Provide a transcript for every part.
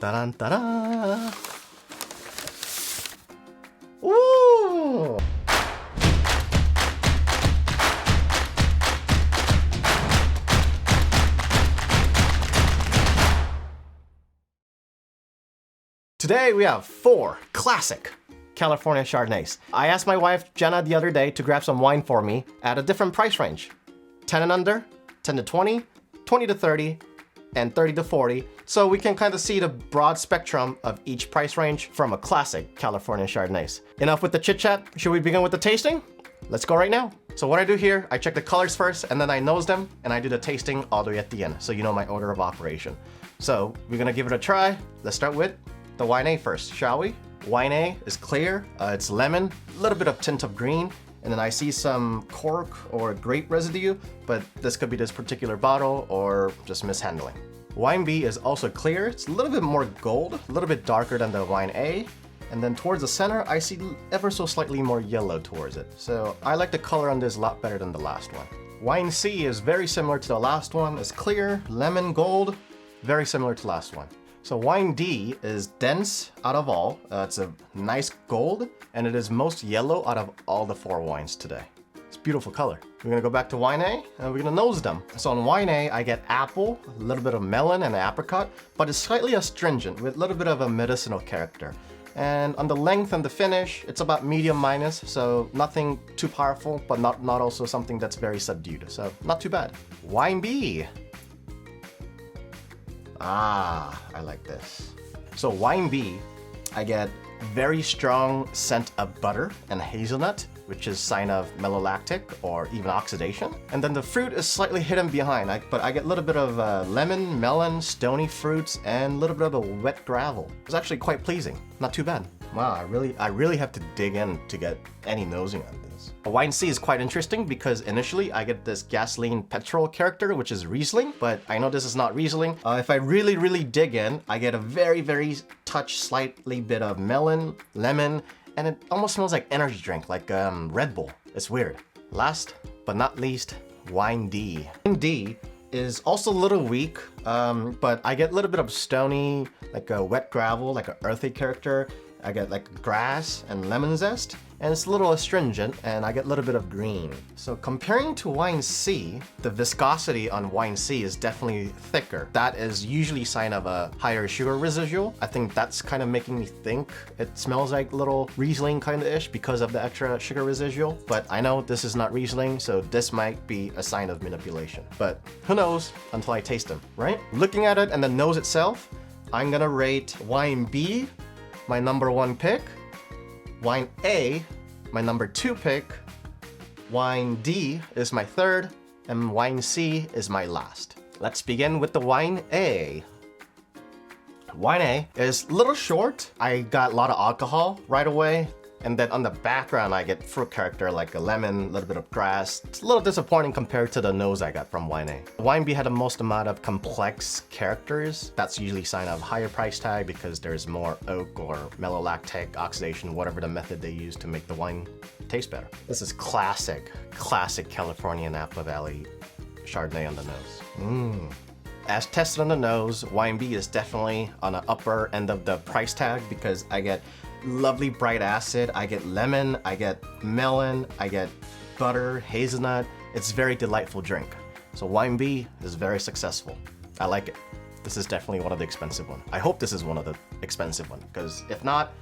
Ta-da! Ooh! Today we have 4 classic California Chardonnays. I asked my wife Jenna the other day to grab some wine for me at a different price range. 10 and under, 10 to 20, 20 to 30, and 30 to 40, so we can kind of see the broad spectrum of each price range from a classic California Chardonnays. Enough with the chit chat, should we begin with the tasting? Let's go right now. So what I do here, I check the colors first, and then I nose them, and I do the tasting all the way at the end, so you know my order of operation. So we're gonna give it a try. Let's start with the Wine A first, shall we? Wine A is clear, it's lemon, a little bit of tint of green, and then I see some cork or grape residue, but this could be this particular bottle or just mishandling. Wine B is also clear. It's a little bit more gold, a little bit darker than the Wine A. And then towards the center, I see ever so slightly more yellow towards it. So I like the color on this a lot better than the last one. Wine C is very similar to the last one. It's clear, lemon, gold, very similar to the last one. So Wine D is dense out of all. It's a nice gold, and it is most yellow out of all the 4 wines today. It's a beautiful color. We're gonna go back to Wine A, and we're gonna nose them. So on Wine A, I get apple, a little bit of melon and apricot, but it's slightly astringent with a little bit of a medicinal character. And on the length and the finish, it's about medium minus, so nothing too powerful, but not also something that's very subdued. So not too bad. Wine B. Ah, I like this. So Wine B, I get very strong scent of butter and hazelnut, which is sign of malolactic or even oxidation. And then the fruit is slightly hidden behind, but I get a little bit of lemon, melon, stony fruits, and a little bit of a wet gravel. It's actually quite pleasing, not too bad. Wow, I really have to dig in to get any nosing on this. Wine C is quite interesting because initially I get this gasoline petrol character, which is Riesling, but I know this is not Riesling. If I really dig in, I get a very slightly bit of melon, lemon, and it almost smells like energy drink, like Red Bull. It's weird. Last but not least, Wine D. Wine D is also a little weak, but I get a little bit of stony, like a wet gravel, like an earthy character. I get like grass and lemon zest, and it's a little astringent, and I get a little bit of green. So comparing to Wine C, the viscosity on Wine C is definitely thicker. That is usually a sign of a higher sugar residual. I think that's kind of making me think it smells like little Riesling kind of ish because of the extra sugar residual. But I know this is not Riesling, so this might be a sign of manipulation. But who knows until I taste them, right? Looking at it and the nose itself, I'm gonna rate Wine B my number 1 pick, Wine A my number 2 pick, Wine D is my 3rd, and Wine C is my last. Let's begin with the Wine A. Wine A is a little short. I got a lot of alcohol right away. And then on the background, I get fruit character like a lemon, a little bit of grass. It's a little disappointing compared to the nose I got from Wine A. Wine B had the most amount of complex characters. That's usually a sign of higher price tag because there's more oak or malolactic oxidation, whatever the method they use to make the wine taste better. This is classic California Napa Valley Chardonnay on the nose. As tested on the nose, Wine B is definitely on the upper end of the price tag because I get lovely bright acid, I get lemon, I get melon, I get butter, hazelnut. It's a very delightful drink. So Wine B is very successful. I like it. This is definitely one of the expensive ones. I hope this is one of the expensive ones, because if not,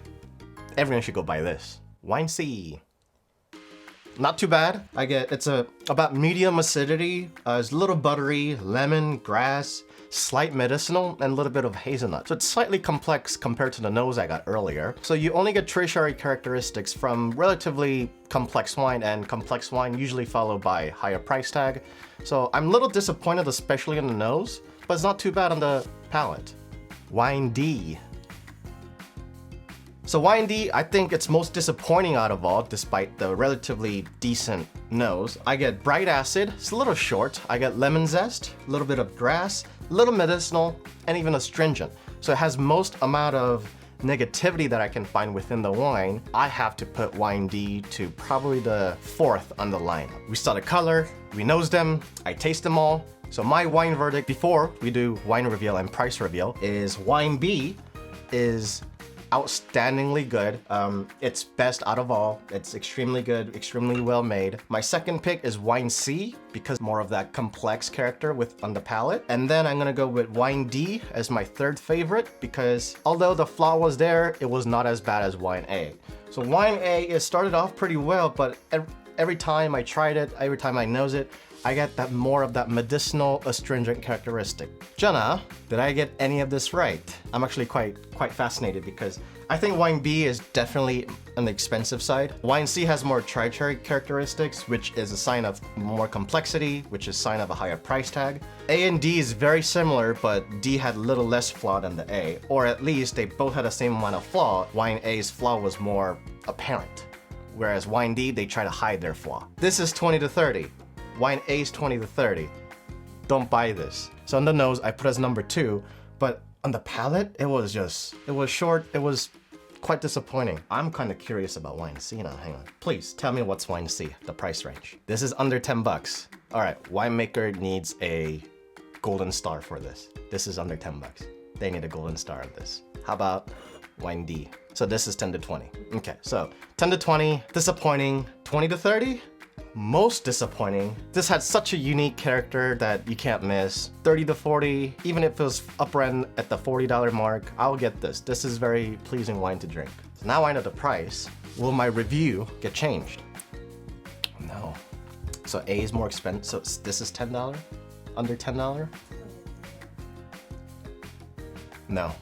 everyone should go buy this. Wine C. Not too bad. It's about medium acidity. It's a little buttery, lemon, grass, slight medicinal, and a little bit of hazelnut. So it's slightly complex compared to the nose I got earlier. So you only get tertiary characteristics from relatively complex wine, and complex wine usually followed by higher price tag. So I'm a little disappointed, especially on the nose, but it's not too bad on the palate. Wine D. So Wine D, I think it's most disappointing out of all, despite the relatively decent nose. I get bright acid, it's a little short. I get lemon zest, a little bit of grass, a little medicinal, and even astringent. So it has most amount of negativity that I can find within the wine. I have to put Wine D to probably the 4th on the lineup. We saw the color, we nose them, I taste them all. So my wine verdict before we do wine reveal and price reveal is Wine B is outstandingly good. It's best out of all. It's extremely good, extremely well made. My second pick is Wine C because more of that complex character on the palate. And then I'm gonna go with Wine D as my third favorite because although the flaw was there, it was not as bad as Wine A. So Wine A, it started off pretty well, but every time I tried it, every time I nose it, I get that more of that medicinal astringent characteristic. Jenna, did I get any of this right? I'm actually quite fascinated because I think Wine B is definitely on the expensive side. Wine C has more tri-cherry characteristics, which is a sign of more complexity, which is a sign of a higher price tag. A and D is very similar, but D had a little less flaw than the A, or at least they both had the same amount of flaw. Wine A's flaw was more apparent, whereas Wine D, they try to hide their flaw. This is 20 to 30. Wine A's 20 to 30. Don't buy this. So on the nose, I put as number 2, but on the palate, it was short, it was quite disappointing. I'm kind of curious about Wine C now, hang on. Please tell me what's Wine C, the price range. This is under 10 bucks. All right, winemaker needs a golden star for this. This is under 10 bucks. They need a golden star of this. How about Wine D? So this is 10 to 20. Okay, so 10 to 20, disappointing. 20 to 30? Most disappointing. This had such a unique character that you can't miss. 30 to 40, even if it was upper end at the $40 mark, I'll get this. This is very pleasing wine to drink. So now I know the price. Will my review get changed? No. So A is more expensive. So this is $10? Under $10? No.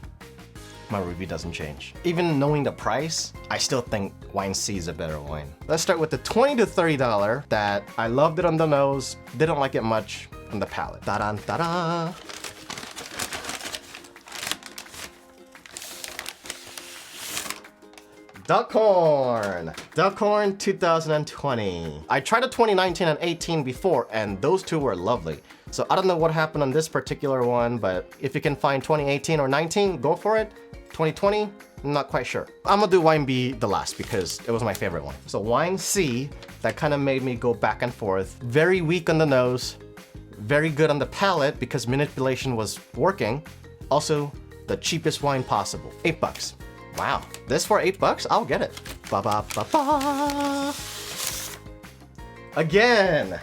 My review doesn't change. Even knowing the price, I still think Wine C is a better wine. Let's start with the $20 to $30 that I loved it on the nose, didn't like it much on the palate. Ta-da, ta-da! Duckhorn! Duckhorn 2020. I tried a 2019 and 18 before, and those two were lovely. So I don't know what happened on this particular one, but if you can find 2018 or 19, go for it. 2020, I'm not quite sure. I'm gonna do Wine B the last because it was my favorite one. So Wine C, that kind of made me go back and forth. Very weak on the nose, very good on the palate because manipulation was working. Also, the cheapest wine possible. 8 bucks. Wow, this for 8 bucks? I'll get it. Ba ba ba ba. Again,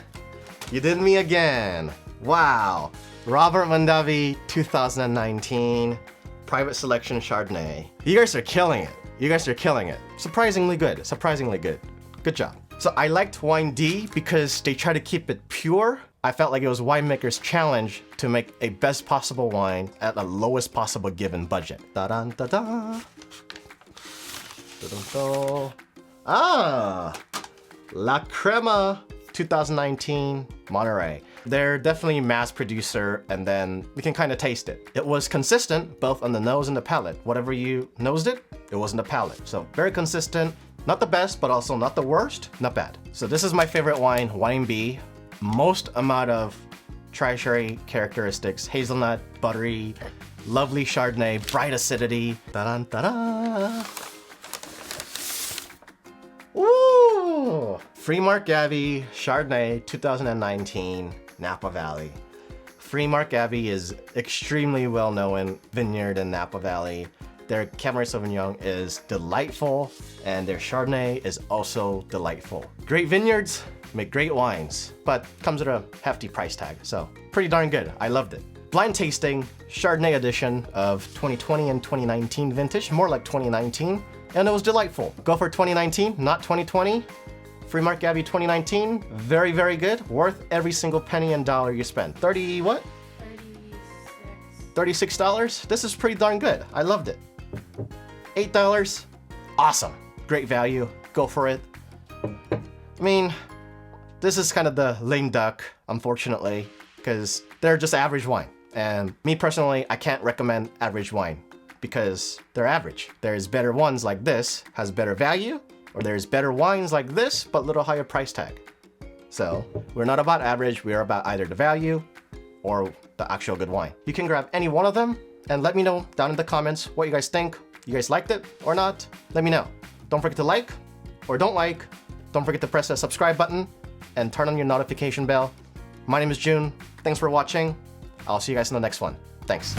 you did me again. Wow, Robert Mondavi 2019. Private Selection Chardonnay. You guys are killing it. You guys are killing it. Surprisingly good. Surprisingly good. Good job. So I liked Wine D because they try to keep it pure. I felt like it was winemaker's challenge to make a best possible wine at the lowest possible given budget. Da-da, da-da. Da-da-da. Ah! La Crema 2019 Monterey. They're definitely mass producer, and then we can kind of taste it. It was consistent both on the nose and the palate. Whatever you nosed it, it was in the palate. So very consistent, not the best, but also not the worst, not bad. So this is my favorite wine, Wine B. Most amount of tri-cherry characteristics, hazelnut, buttery, lovely Chardonnay, bright acidity. Da-da, da-da. Ooh! Freemark Abbey Chardonnay 2019. Napa Valley. Freemark Abbey is extremely well-known vineyard in Napa Valley. Their Cabernet Sauvignon is delightful, and their Chardonnay is also delightful. Great vineyards make great wines, but comes at a hefty price tag, so pretty darn good. I loved it. Blind tasting, Chardonnay edition of 2020 and 2019 vintage, more like 2019, and it was delightful. Go for 2019, not 2020. Freemark Abbey 2019, very, very good. Worth every single penny and dollar you spend. 30 what? $36. This is pretty darn good. I loved it. $8. Awesome. Great value. Go for it. I mean, this is kind of the lame duck, unfortunately, because they're just average wine. And me personally, I can't recommend average wine because they're average. There's better ones like this, has better value, or there's better wines like this, but little higher price tag. So we're not about average, we're about either the value or the actual good wine. You can grab any one of them and let me know down in the comments what you guys think. You guys liked it or not? Let me know. Don't forget to like or don't like. Don't forget to press that subscribe button and turn on your notification bell. My name is June. Thanks for watching. I'll see you guys in the next one. Thanks.